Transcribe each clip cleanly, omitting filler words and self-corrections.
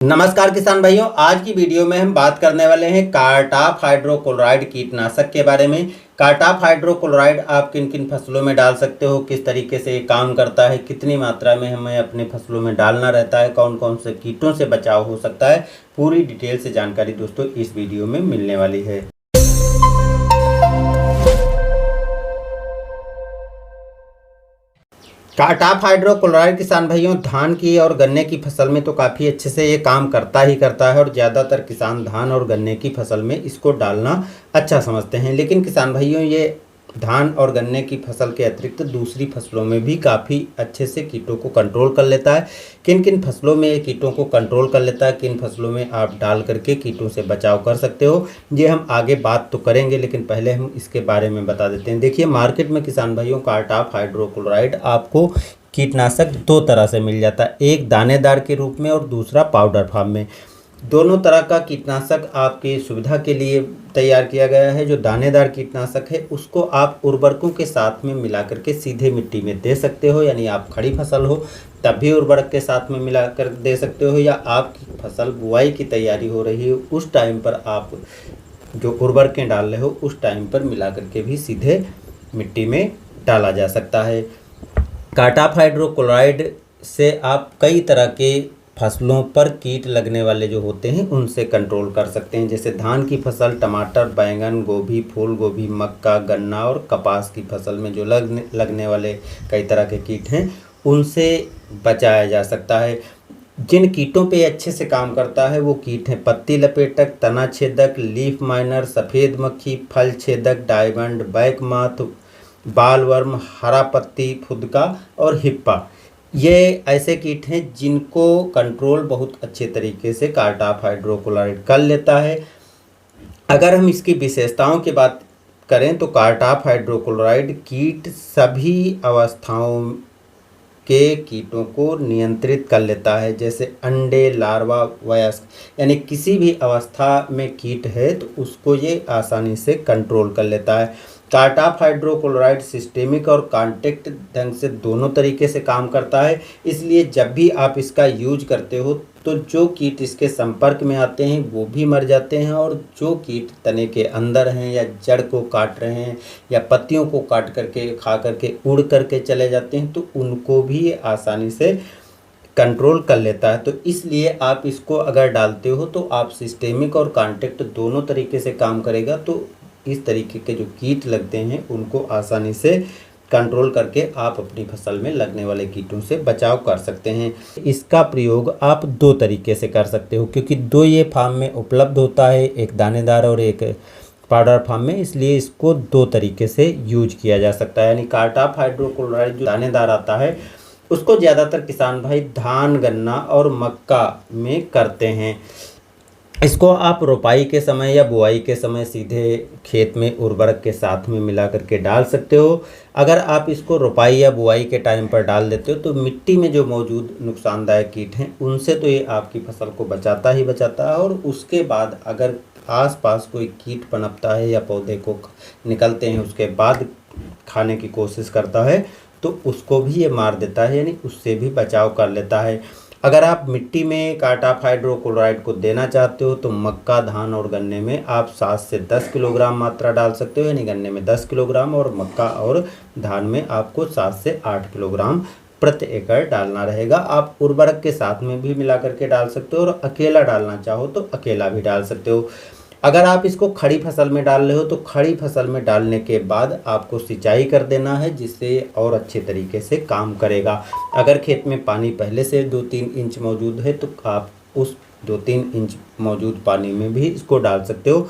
नमस्कार किसान भाइयों, आज की वीडियो में हम बात करने वाले हैं कार्टाप हाइड्रोक्लोराइड कीटनाशक के बारे में। कार्टाप हाइड्रोक्लोराइड आप किन किन फसलों में डाल सकते हो, किस तरीके से ये काम करता है, कितनी मात्रा में हमें अपने फसलों में डालना रहता है, कौन कौन से कीटों से बचाव हो सकता है, पूरी डिटेल से जानकारी दोस्तों इस वीडियो में मिलने वाली है। कार्टाप हाइड्रोक्लोराइड किसान भाइयों धान की और गन्ने की फसल में तो काफ़ी अच्छे से ये काम करता ही करता है और ज़्यादातर किसान धान और गन्ने की फसल में इसको डालना अच्छा समझते हैं। लेकिन किसान भाइयों ये धान और गन्ने की फसल के अतिरिक्त दूसरी फसलों में भी काफ़ी अच्छे से कीटों को कंट्रोल कर लेता है। किन किन फसलों में ये कीटों को कंट्रोल कर लेता है, किन फसलों में आप डाल करके कीटों से बचाव कर सकते हो, ये हम आगे बात तो करेंगे, लेकिन पहले हम इसके बारे में बता देते हैं। देखिए, मार्केट में किसान भाइयों कार्टाप हाइड्रोक्लोराइड आपको कीटनाशक दो तरह से मिल जाता है, एक दानेदार के रूप में और दूसरा पाउडर फॉर्म में। दोनों तरह का कीटनाशक आपकी सुविधा के लिए तैयार किया गया है। जो दानेदार कीटनाशक है उसको आप उर्वरकों के साथ में मिला करके सीधे मिट्टी में दे सकते हो, यानी आप खड़ी फसल हो तब भी उर्वरक के साथ में मिला कर दे सकते हो, या आपकी फसल बुआई की तैयारी हो रही है उस टाइम पर आप जो उर्वरकें डाल रहे हो उस टाइम पर मिला करके भी सीधे मिट्टी में डाला जा सकता है। कार्टाप हाइड्रोक्लोराइड से आप कई तरह के फसलों पर कीट लगने वाले जो होते हैं उनसे कंट्रोल कर सकते हैं, जैसे धान की फसल, टमाटर, बैंगन, गोभी, फूल गोभी, मक्का, गन्ना और कपास की फसल में जो लगने वाले कई तरह के कीट हैं उनसे बचाया जा सकता है। जिन कीटों पे अच्छे से काम करता है वो कीट हैं पत्ती लपेटक, तना छेदक, लीफ माइनर, सफ़ेद मक्खी, फल छेदक, डायमंड, बैकमाथ, बालवर्म, हरा पत्ती फुदका और हिप्पा। ये ऐसे कीट हैं जिनको कंट्रोल बहुत अच्छे तरीके से कार्टाप हाइड्रोक्लोराइड कर लेता है। अगर हम इसकी विशेषताओं की बात करें तो कार्टाप हाइड्रोक्लोराइड कीट सभी अवस्थाओं के कीटों को नियंत्रित कर लेता है, जैसे अंडे, लार्वा, वयस्क, यानी किसी भी अवस्था में कीट है तो उसको ये आसानी से कंट्रोल कर लेता है। कार्टाप हाइड्रोक्लोराइड सिस्टेमिक और कॉन्टैक्ट ढंग से दोनों तरीके से काम करता है, इसलिए जब भी आप इसका यूज करते हो तो जो कीट इसके संपर्क में आते हैं वो भी मर जाते हैं, और जो कीट तने के अंदर हैं या जड़ को काट रहे हैं या पत्तियों को काट करके खा करके उड़ करके चले जाते हैं तो उनको भी आसानी से कंट्रोल कर लेता है। तो इसलिए आप इसको अगर डालते हो तो आप सिस्टेमिक और कॉन्टैक्ट दोनों तरीके से काम करेगा, तो इस तरीके के जो कीट लगते हैं उनको आसानी से कंट्रोल करके आप अपनी फसल में लगने वाले कीटों से बचाव कर सकते हैं। इसका प्रयोग आप दो तरीके से कर सकते हो, क्योंकि दो ये फार्म में उपलब्ध होता है, एक दानेदार और एक पाउडर फार्म में, इसलिए इसको दो तरीके से यूज किया जा सकता है। यानी कार्टाप हाइड्रोक्लोराइड जो दानेदार आता है उसको ज़्यादातर किसान भाई धान, गन्ना और मक्का में करते हैं। इसको आप रोपाई के समय या बुआई के समय सीधे खेत में उर्वरक के साथ में मिला करके डाल सकते हो। अगर आप इसको रोपाई या बुआई के टाइम पर डाल देते हो तो मिट्टी में जो मौजूद नुकसानदायक कीट हैं उनसे तो ये आपकी फसल को बचाता ही बचाता है, और उसके बाद अगर आसपास कोई कीट पनपता है या पौधे को निकलते हैं उसके बाद खाने की कोशिश करता है तो उसको भी ये मार देता है, यानी उससे भी बचाव कर लेता है। अगर आप मिट्टी में कार्टाप हाइड्रोक्लोराइड को देना चाहते हो तो मक्का, धान और गन्ने में आप 7 से 10 किलोग्राम मात्रा डाल सकते हो, यानी गन्ने में 10 किलोग्राम और मक्का और धान में आपको 7 से 8 किलोग्राम प्रति एकड़ डालना रहेगा। आप उर्वरक के साथ में भी मिला करके डाल सकते हो और अकेला डालना चाहो तो अकेला भी डाल सकते हो। अगर आप इसको खड़ी फसल में डाल रहे हो तो खड़ी फसल में डालने के बाद आपको सिंचाई कर देना है, जिससे और अच्छे तरीके से काम करेगा। अगर खेत में पानी पहले से 2-3 इंच मौजूद है तो आप उस 2-3 इंच मौजूद पानी में भी इसको डाल सकते हो।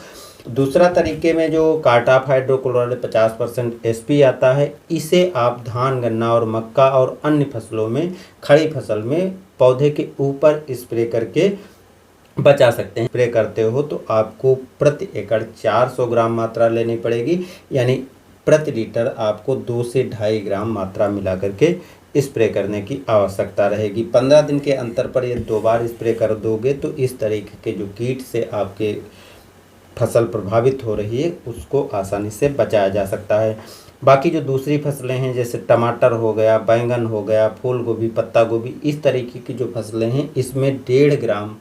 दूसरा तरीके में जो कार्टाप हाइड्रोक्लोराइड 50% SP आता है, इसे आप धान, गन्ना और मक्का और अन्य फसलों में खड़ी फसल में पौधे के ऊपर स्प्रे करके बचा सकते हैं। स्प्रे करते हो तो आपको प्रति एकड़ 400 ग्राम मात्रा लेनी पड़ेगी, यानी प्रति लीटर आपको 2 से 2.5 ग्राम मात्रा मिला करके स्प्रे करने की आवश्यकता रहेगी। 15 दिन के अंतर पर ये 2 बार स्प्रे कर दोगे तो इस तरीके के जो कीट से आपके फसल प्रभावित हो रही है उसको आसानी से बचाया जा सकता है। बाकी जो दूसरी फसलें हैं जैसे टमाटर हो गया, बैंगन हो गया, फूल गोभी, पत्ता गोभी, इस तरीके की जो फसलें हैं इसमें 1.5 ग्राम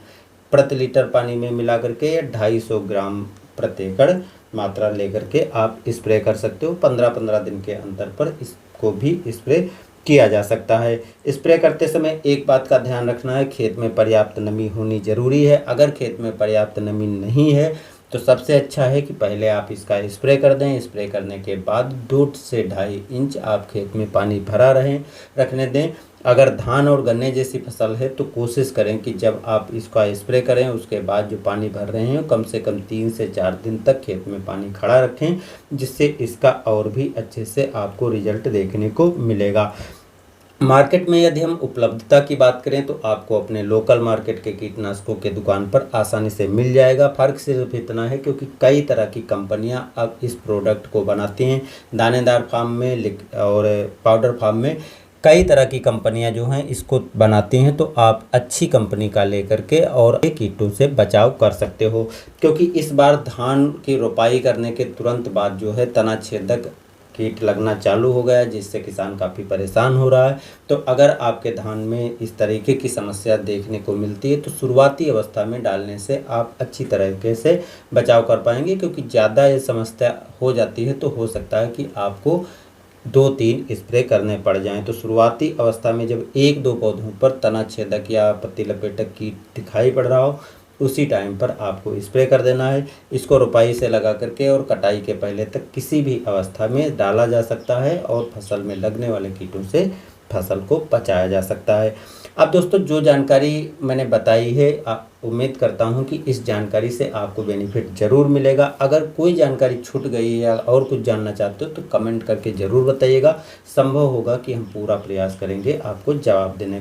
प्रति लीटर पानी में मिला करके या 250 ग्राम प्रति एकड़ मात्रा लेकर के आप स्प्रे कर सकते हो। 15-15 दिन के अंतर पर इसको भी स्प्रे किया जा सकता है। स्प्रे करते समय एक बात का ध्यान रखना है, खेत में पर्याप्त नमी होनी ज़रूरी है। अगर खेत में पर्याप्त नमी नहीं है तो सबसे अच्छा है कि पहले आप इसका स्प्रे कर दें। स्प्रे करने के बाद 2 से 2.5 इंच आप खेत में पानी भरा रखने दें। अगर धान और गन्ने जैसी फसल है तो कोशिश करें कि जब आप इसका स्प्रे करें उसके बाद जो पानी भर रहे हैं कम से कम 3 से 4 दिन तक खेत में पानी खड़ा रखें, जिससे इसका और भी अच्छे से आपको रिजल्ट देखने को मिलेगा। मार्केट में यदि हम उपलब्धता की बात करें तो आपको अपने लोकल मार्केट के कीटनाशकों के दुकान पर आसानी से मिल जाएगा। फ़र्क सिर्फ इतना है क्योंकि कई तरह की कंपनियां अब इस प्रोडक्ट को बनाती हैं। दानेदार फार्म में और पाउडर फार्म में कई तरह की कंपनियां जो हैं इसको बनाती हैं, तो आप अच्छी कंपनी का लेकर के और कीटों से बचाव कर सकते हो। क्योंकि इस बार धान की रोपाई करने के तुरंत बाद जो है तना छेदक कीट लगना चालू हो गया, जिससे किसान काफ़ी परेशान हो रहा है। तो अगर आपके धान में इस तरीके की समस्या देखने को मिलती है तो शुरुआती अवस्था में डालने से आप अच्छी तरीके से बचाव कर पाएंगे। क्योंकि ज़्यादा ये समस्या हो जाती है तो हो सकता है कि आपको 2-3 स्प्रे करने पड़ जाएं। तो शुरुआती अवस्था में जब 1-2 पौधों पर तना छेदक या पत्ती लपेटक कीट दिखाई पड़ रहा हो उसी टाइम पर आपको स्प्रे कर देना है। इसको रोपाई से लगा करके और कटाई के पहले तक किसी भी अवस्था में डाला जा सकता है और फसल में लगने वाले कीटों से फसल को बचाया जा सकता है। अब दोस्तों जो जानकारी मैंने बताई है उम्मीद करता हूं कि इस जानकारी से आपको बेनिफिट ज़रूर मिलेगा। अगर कोई जानकारी छूट गई है या और कुछ जानना चाहते हो तो कमेंट करके ज़रूर बताइएगा। संभव होगा कि हम पूरा प्रयास करेंगे आपको जवाब देने